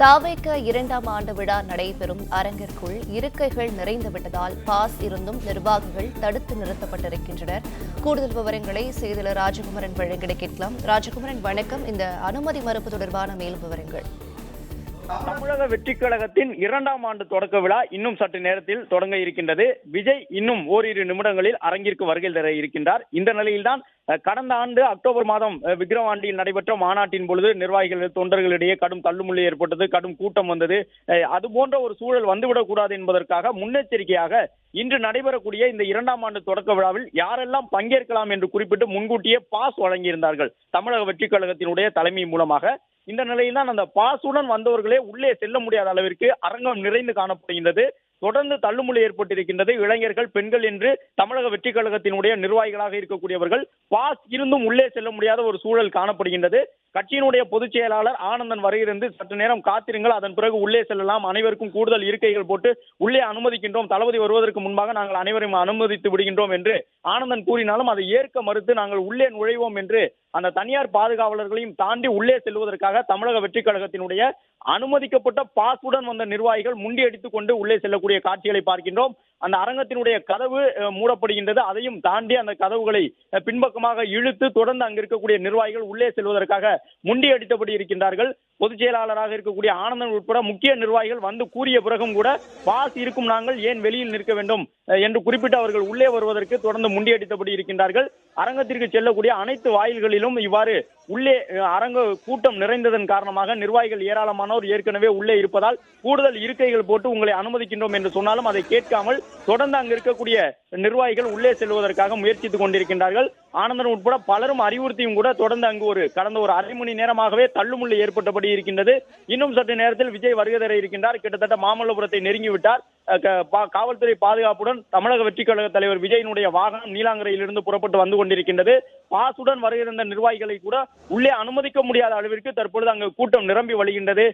தாவேக 2ஆம் ஆண்டு விழா நடைபெறும் அரங்கிற்குள் இருக்கைகள் நிறைந்துவிட்டதால் பாஸ் இருந்தும் நிர்வாகிகள் தடுத்து நிறுத்தப்பட்டிருக்கின்றனர். கூடுதல் விவரங்களை செய்தியாளர் ராஜகுமரன் வழங்கிட கேட்கலாம். ராஜகுமரன், வணக்கம். இந்த அனுமதி மறுப்பு தொடர்பான மேலும் விவரங்கள். தமிழக வெற்றிக் கழகத்தின் 2ஆம் ஆண்டு தொடக்க விழா இன்னும் சற்று நேரத்தில் தொடங்க இருக்கின்றது. விஜய் இன்னும் ஓரிரு நிமிடங்களில் அரங்கிற்கு வருகை தர இருக்கின்றார். இந்த நிலையில்தான் கடந்த ஆண்டு அக்டோபர் மாதம் விக்கிரவாண்டியில் நடைபெற்ற மாநாட்டின் பொழுது நிர்வாகிகள் தொண்டர்களிடையே கடும் தள்ளுமுள்ளு ஏற்பட்டது, கடும் கூட்டம் வந்தது. அது போன்ற ஒரு சூழல் வந்துவிடக் கூடாது என்பதற்காக முன்னெச்சரிக்கையாக இன்று நடைபெறக்கூடிய இந்த 2ஆம் ஆண்டு தொடக்க விழாவில் யாரெல்லாம் பங்கேற்கலாம் என்று குறிப்பிட்டு முன்கூட்டியே பாஸ் வழங்கியிருந்தார்கள் தமிழக வெற்றிக் கழகத்தினுடைய தலைமை மூலமாக. இந்த நிலையில் தான் அந்த பாசுடன் வந்தவர்களே உள்ளே செல்ல முடியாத அளவிற்கு அரங்கம் நிறைந்து காணப்படுகின்றது. தொடர்ந்து தள்ளுமுள்ளு ஏற்பட்டிருக்கின்றது. இளைஞர்கள், பெண்கள் என்று தமிழக வெற்றிக் கழகத்தினுடைய நிர்வாகிகளாக இருக்கக்கூடியவர்கள் பாஸ் இருந்தும் உள்ளே செல்ல முடியாத ஒரு சூழல் காணப்படுகின்றது. கட்சியினுடைய பொதுச் செயலாளர் ஆனந்தன் வருகிறது, சற்று நேரம் காத்திருங்கள், அதன் பிறகு உள்ளே செல்லலாம், அனைவருக்கும் கூடுதல் இருக்கைகள் போட்டு உள்ளே அனுமதிக்கின்றோம், தளபதி வருவதற்கு முன்பாக நாங்கள் அனைவரையும் அனுமதித்து விடுகின்றோம் என்று ஆனந்தன் கூறினாலும் அதை ஏற்க மறுத்து நாங்கள் உள்ளே நுழைவோம் என்று அந்த தனியார் பாதுகாவலர்களையும் தாண்டி உள்ளே செல்வதற்காக தமிழக வெற்றிக் கழகத்தினுடைய அனுமதிக்கப்பட்ட பாஸுடன் வந்த நிர்வாகிகள் முண்டியடித்துக் கொண்டு உள்ளே செல்லக்கூடிய காட்சிகளை பார்க்கின்றோம். அந்த அரங்கத்தினுடைய கதவு மூடப்படுகின்றது. அதையும் தாண்டி அந்த கதவுகளை பின்பக்கமாக இழுத்து தொடர்ந்து அங்கு இருக்கக்கூடிய நிர்வாகிகள் உள்ளே செல்வதற்காக முண்டியடித்தபடி இருக்கின்றார்கள். பொதுச் செயலாளராக இருக்கக்கூடிய ஆனந்தன் உட்பட முக்கிய நிர்வாகிகள் வந்து கூறிய பிறகும் கூட பாஸ் இருக்கும் நாங்கள் ஏன் வெளியில் நிற்க வேண்டும் என்று குறிப்பிட்டு அவர்கள் உள்ளே வருவதற்கு தொடர்ந்து முண்டியடித்தபடி இருக்கின்றார்கள். அரங்கத்திற்கு செல்லக்கூடிய அனைத்து வாயில்களிலும் இவ்வாறு உள்ளே அரங்க கூட்டம் நிறைந்ததன் காரணமாக நிர்வாகிகள் ஏராளமானோர் ஏற்கனவே உள்ளே இருப்பதால் கூடுதல் இருக்கைகள் போட்டு உங்களை அனுமதிக்கின்றோம் என்று சொன்னாலும் அதை கேட்காமல் தொடர்ந்து அங்கு இருக்கக்கூடிய நிர்வாகிகள் உள்ளே செல்வதற்காக முயற்சித்துக் கொண்டிருக்கின்றார்கள். ஆனந்தன் உட்பட பலரும் அறிவுறுத்தியும் கூட தொடர்ந்து அங்கு கடந்த ஒரு அரை மணி நேரமாகவே தள்ளுமுள்ளு ஏற்பட்டபடி இருக்கின்றது. இன்னும் சற்று நேரத்தில் விஜய் வருகை தர இருக்கின்றார். கிட்டத்தட்ட மாமல்லபுரத்தை நெருங்கிவிட்டார். காவல்துறை பாதுகாப்புடன் தமிழக வெற்றிக் கழக தலைவர் விஜயினுடைய வாகனம் நீலாங்கரையிலிருந்து புறப்பட்டு வந்து கொண்டிருக்கின்றது. பாசுடன் வருகின்ற நிர்வாகிகளை கூட உள்ளே அனுமதிக்க முடியாத அளவிற்கு தற்பொழுது அங்கு கூட்டம் நிரம்பி வழிகின்றது.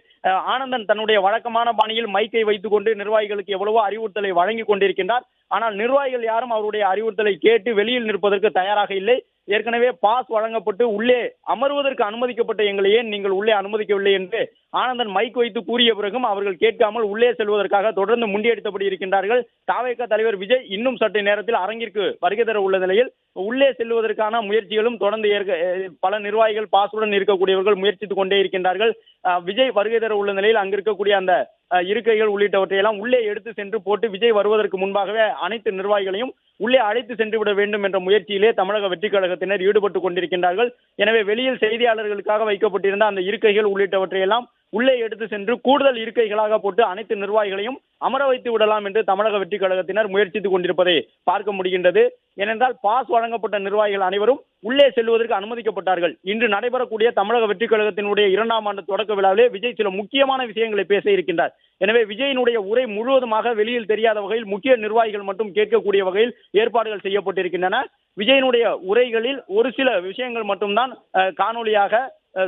ஆனந்தன் தன்னுடைய வழக்கமான பாணியில் மைக்கை வைத்துக் கொண்டு நிர்வாகிகளுக்கு எவ்வளவோ அறிவுறுத்தலை வழங்கி கொண்டிருக்கின்றார். ஆனால் நிர்வாகிகள் யாரும் அவருடைய அறிவுறுத்தலை கேட்டு வெளியில் நிற்பதற்கு தயாராக இல்லை. ஏற்கனவே பாஸ் வழங்கப்பட்டு உள்ளே அமர்வதற்கு அனுமதிக்கப்பட்ட எங்களை ஏன் நீங்கள் உள்ளே அனுமதிக்கவில்லை என்று ஆனந்தன் மைக் வைத்து கூறிய பிறகும் அவர்கள் கேட்காமல் உள்ளே செல்வதற்காக தொடர்ந்து முண்டியடித்தபடி இருக்கின்றார்கள். தாவேக தலைவர் விஜய் இன்னும் சற்று நேரத்தில் அரங்கிற்கு வருகை தர உள்ள நிலையில் உள்ளே செல்வதற்கான முயற்சிகளும் தொடர்ந்து பல நிர்வாகிகள் பாசுடன் இருக்கக்கூடியவர்கள் முயற்சித்துக் கொண்டே இருக்கின்றார்கள். விஜய் வருகை தர உள்ள நிலையில் அங்கு இருக்கக்கூடிய அந்த இருக்கைகள் உள்ளிட்டவற்றையெல்லாம் உள்ளே எடுத்து சென்று போட்டு விஜய் வருவதற்கு முன்பாகவே அனைத்து நிர்வாகிகளையும் உள்ளே அழைத்து சென்று விட வேண்டும் என்ற முயற்சியிலே தமிழக வெற்றிக் கழகத்தினர் ஈடுபட்டுக் கொண்டிருக்கின்றார்கள். எனவே வெளியில் செய்தியாளர்களுக்காக வைக்கப்பட்டிருந்த அந்த இருக்கைகள் உள்ளிட்டவற்றையெல்லாம் உள்ளே எடுத்து சென்று கூடுதல் இருக்கைகளாக போட்டு அனைத்து நிர்வாகிகளையும் அமர வைத்து விடலாம் என்று தமிழக வெற்றிக் கழகத்தினர் முயற்சித்துக் கொண்டிருப்பதை பார்க்க முடிகின்றது. ஏனென்றால் பாஸ் வழங்கப்பட்ட நிர்வாகிகள் அனைவரும் உள்ளே செல்வதற்கு அனுமதிக்கப்பட்டார்கள். இன்று நடைபெறக்கூடிய தமிழக வெற்றிக் கழகத்தினுடைய 2ஆம் ஆண்டு தொடக்க விழாவிலே விஜய் சில முக்கியமான விஷயங்களை பேச இருக்கின்றார். எனவே விஜயினுடைய உரை முழுவதுமாக வெளியில் தெரியாத வகையில் முக்கிய நிர்வாகிகள் மட்டும் கேட்கக்கூடிய வகையில் ஏற்பாடுகள் செய்யப்பட்டிருக்கின்றன. விஜயினுடைய உரைகளில் ஒரு சில விஷயங்கள் மட்டும்தான் காணொலியாக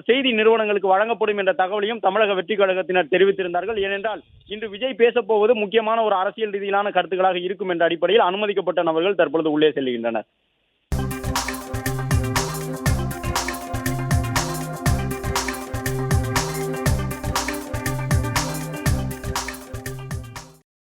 செய்தி நிறுவனங்களுக்கு வழங்கப்படும் என்ற தகவலையும் தமிழக வெற்றிக் கழகத்தினர் தெரிவித்திருந்தார்கள். ஏனென்றால் இன்று விஜய் பேசப்போவது முக்கியமான ஒரு அரசியல் ரீதியிலான கருத்துக்களாக இருக்கும் என்ற அடிப்படையில் அனுமதிக்கப்பட்ட நபர்கள் தற்பொழுது உள்ளே செல்கின்றனர்.